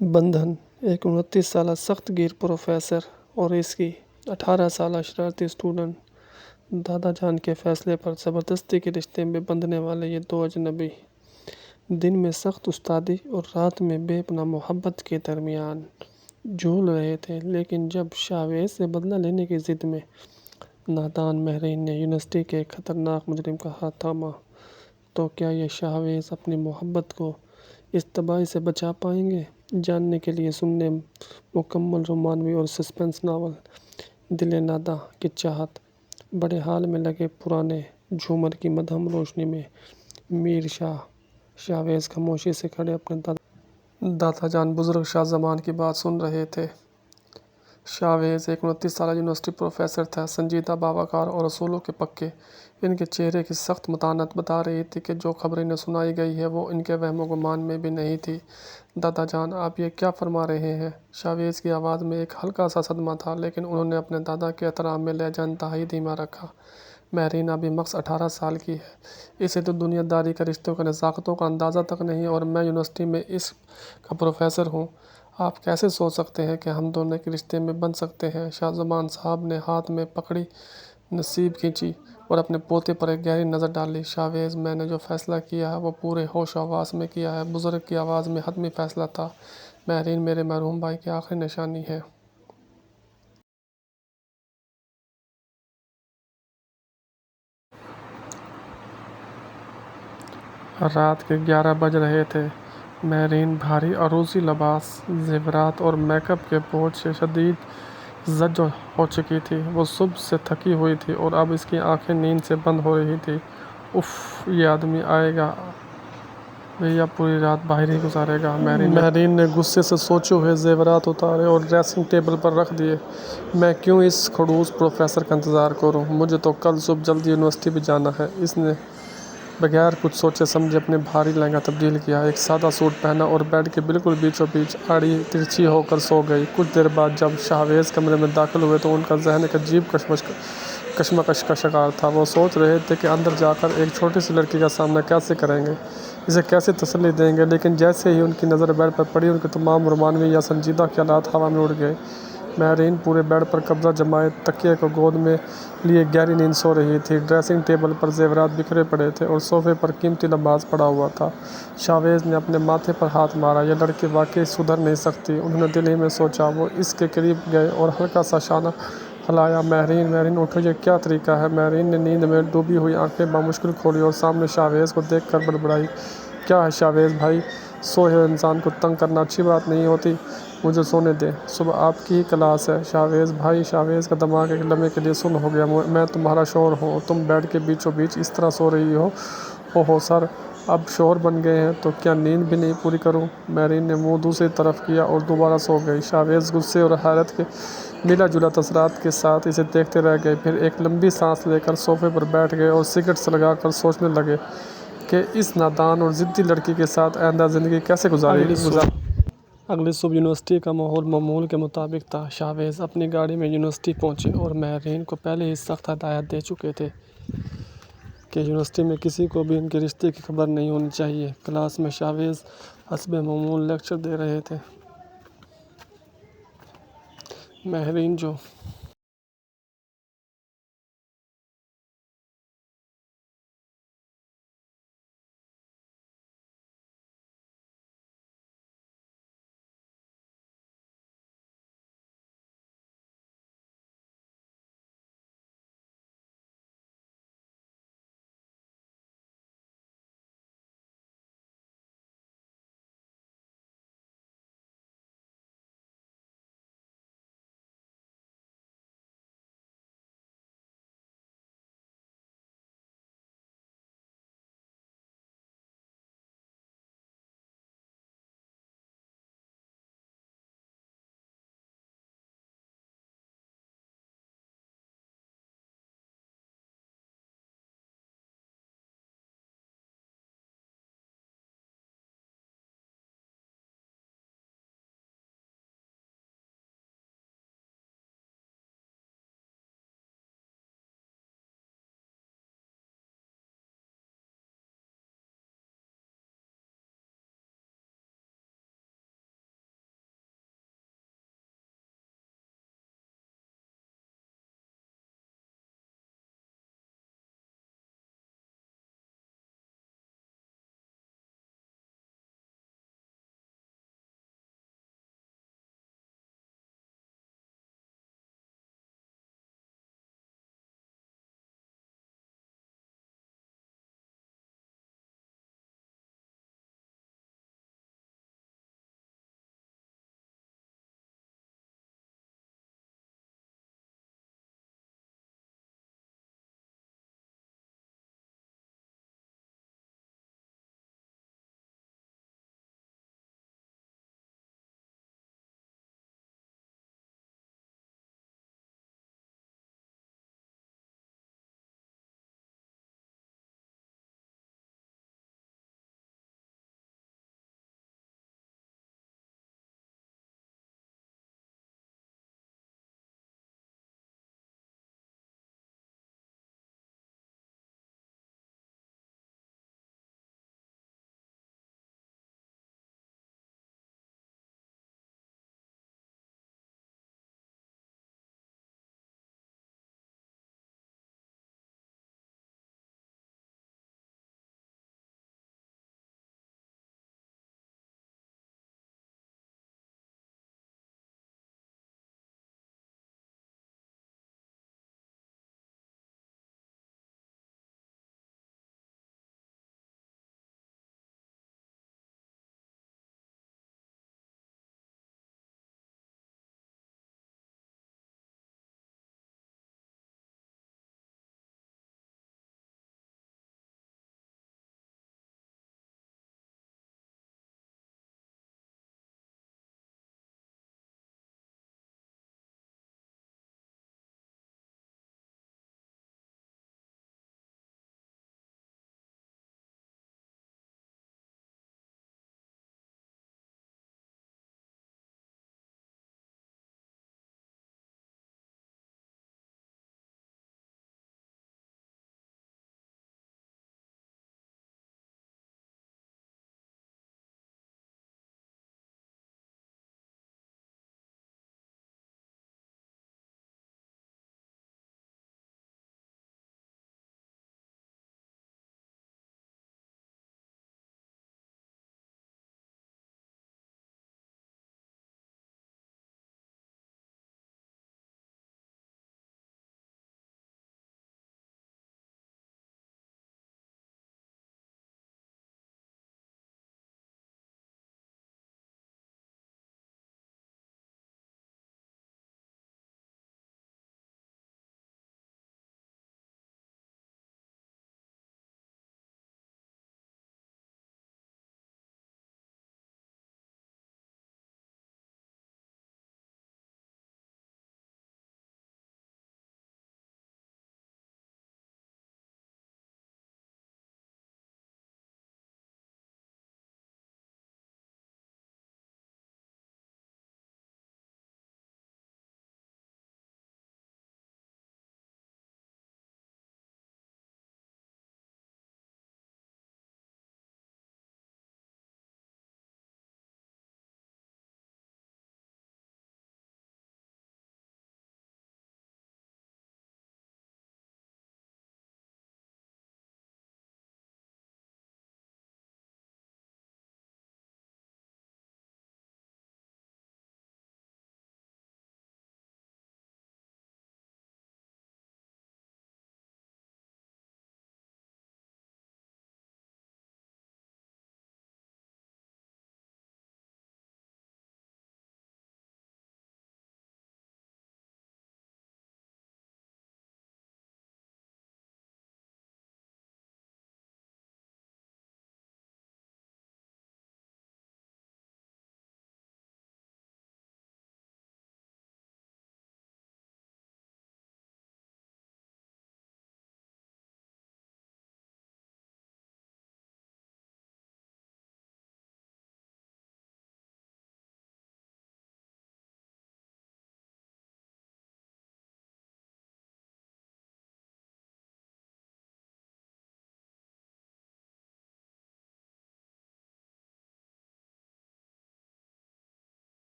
بندھن ایک 29 سالہ سخت گیر پروفیسر اور اس کی 18 سالہ شرارتی اسٹوڈنٹ۔ دادا جان کے فیصلے پر زبردستی کے رشتے میں بندھنے والے یہ دو اجنبی دن میں سخت استادی اور رات میں بے پناہ محبت کے درمیان جھول رہے تھے، لیکن جب شاویز سے بدلہ لینے کی ضد میں نادان مہرین نے یونیورسٹی کے ایک خطرناک مجرم کا ہاتھ تھاما، تو کیا یہ شاویز اپنی محبت کو اس تباہی سے بچا پائیں گے؟ جاننے کے لیے سنیں مکمل رومانوی اور سسپنس ناول دل ناداں کی چاہت۔ بڑے ہال میں لگے پرانے جھومر کی مدھم روشنی میں میر شاہ شاویز خاموشی سے کھڑے اپنے دادا جان بزرگ شاہ زمان کی بات سن رہے تھے۔ شاویز ایک 29 سالہ یونیورسٹی پروفیسر تھا، سنجیدہ، باوقار اور اصولوں کے پکے۔ ان کے چہرے کی سخت متانت بتا رہی تھی کہ جو خبر انہیں سنائی گئی ہے وہ ان کے وہم و گمان میں بھی نہیں تھی۔ دادا جان، آپ یہ کیا فرما رہے ہیں؟ شاویز کی آواز میں ایک ہلکا سا صدمہ تھا، لیکن انہوں نے اپنے دادا کے احترام میں لہجہ انتہائی دھیما رکھا۔ مہرین ابھی مخص 18 سال کی ہے، اسے تو دنیا داری کے رشتوں کے نزاکتوں کا اندازہ تک نہیں، اور میں یونیورسٹی میں اس کا پروفیسر ہوں۔ آپ کیسے سوچ سکتے ہیں کہ ہم دونوں ایک رشتے میں بندھ سکتے ہیں؟ شاہ زمان صاحب نے ہاتھ میں پکڑی نصیب کھینچی اور اپنے پوتے پر ایک گہری نظر ڈالی۔ شاویز، میں نے جو فیصلہ کیا ہے وہ پورے ہوش و حواس میں کیا ہے۔ بزرگ کی آواز میں حتمی فیصلہ تھا۔ مہرین میرے مرحوم بھائی کی آخری نشانی ہے۔ رات کے 11 بج رہے تھے۔ مہرین بھاری عروسی لباس، زیورات اور میک اپ کے بوجھ سے شدید زج ہو چکی تھی۔ وہ صبح سے تھکی ہوئی تھی اور اب اس کی آنکھیں نیند سے بند ہو رہی تھیں۔ اف، یہ آدمی آئے گا بھی یا پوری رات باہر ہی گزارے گا؟ مہرین نے غصے سے سوچے ہوئے زیورات اتارے اور ڈریسنگ ٹیبل پر رکھ دیے۔ میں کیوں اس خڑوس پروفیسر کا انتظار کروں؟ مجھے تو کل صبح جلدی یونیورسٹی بھی جانا ہے۔ اس نے بغیر کچھ سوچے سمجھے اپنے بھاری لہنگا تبدیل کیا، ایک سادہ سوٹ پہنا اور بیڈ کے بالکل بیچوں بیچ آڑی ترچھی ہو کر سو گئی۔ کچھ دیر بعد جب شاویز کمرے میں داخل ہوئے تو ان کا ذہن ایک عجیب کشمکش کا شکار تھا۔ وہ سوچ رہے تھے کہ اندر جا کر ایک چھوٹی سی لڑکی کا سامنا کیسے کریں گے، اسے کیسے تسلی دیں گے، لیکن جیسے ہی ان کی نظر بیڈ پر پڑی ان کے تمام رومانوی یا سنجیدہ خیالات ہوا میں اڑ گئے۔ مہرین پورے بیڈ پر قبضہ جمائے تکیے کو گود میں لیے گہری نیند سو رہی تھی۔ ڈریسنگ ٹیبل پر زیورات بکھرے پڑے تھے اور صوفے پر قیمتی لباس پڑا ہوا تھا۔ شاویز نے اپنے ماتھے پر ہاتھ مارا۔ یہ لڑکی واقعی سدھر نہیں سکتی، انہوں نے دل ہی میں سوچا۔ وہ اس کے قریب گئے اور ہلکا سا شانہ ہلایا۔ مہرین اٹھو، یہ کیا طریقہ ہے؟ مہرین نے نیند میں ڈوبی ہوئی آنکھیں بامشکل کھولی اور سامنے شاویز کو دیکھ کر بڑبڑائی، کیا ہے شاویز بھائی، سوئے ہوئے انسان کو تنگ کرنا اچھی بات نہیں ہوتی، مجھے سونے دیں، صبح آپ کی ہی کلاس ہے۔ شاویز بھائی، شاویز کا دماغ ایک لمحے کے لیے سن ہو گیا۔ میں تمہارا شوہر ہوں اور تم بیڈ کے بیچوں بیچ اس طرح سو رہی ہو؟ اوہو سر، اب شوہر بن گئے ہیں تو کیا نیند بھی نہیں پوری کروں؟ مہرین نے منہ دوسری طرف کیا اور دوبارہ سو گئی۔ شاویز غصے اور حیرت کے ملا جلا تاثرات کے ساتھ اسے دیکھتے رہ گئے، پھر ایک لمبی سانس لے کر صوفے پر بیٹھ گئے اور سگریٹ سلگا کر سوچنے لگے کہ اس نادان اور ضدی لڑکی کے ساتھ آئندہ زندگی کیسے گزاریں۔ اگلی صبح یونیورسٹی کا ماحول معمول کے مطابق تھا۔ شاویز اپنی گاڑی میں یونیورسٹی پہنچے اور مہرین کو پہلے ہی سخت ہدایت دے چکے تھے کہ یونیورسٹی میں کسی کو بھی ان کے رشتے کی خبر نہیں ہونی چاہیے۔ کلاس میں شاویز حسب معمول لیکچر دے رہے تھے۔ مہرین جو